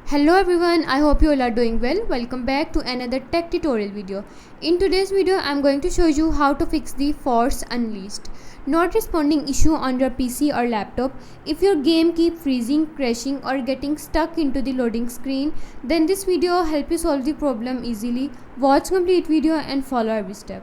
Hello everyone, I hope you all are doing well. Welcome back to another tech tutorial video. In today's video, I'm going to show you how to fix the Force Unleashed not responding issue on your PC or laptop. If your game keep freezing, crashing or getting stuck into the loading screen, then this video will help you solve the problem easily. Watch complete video and follow every step.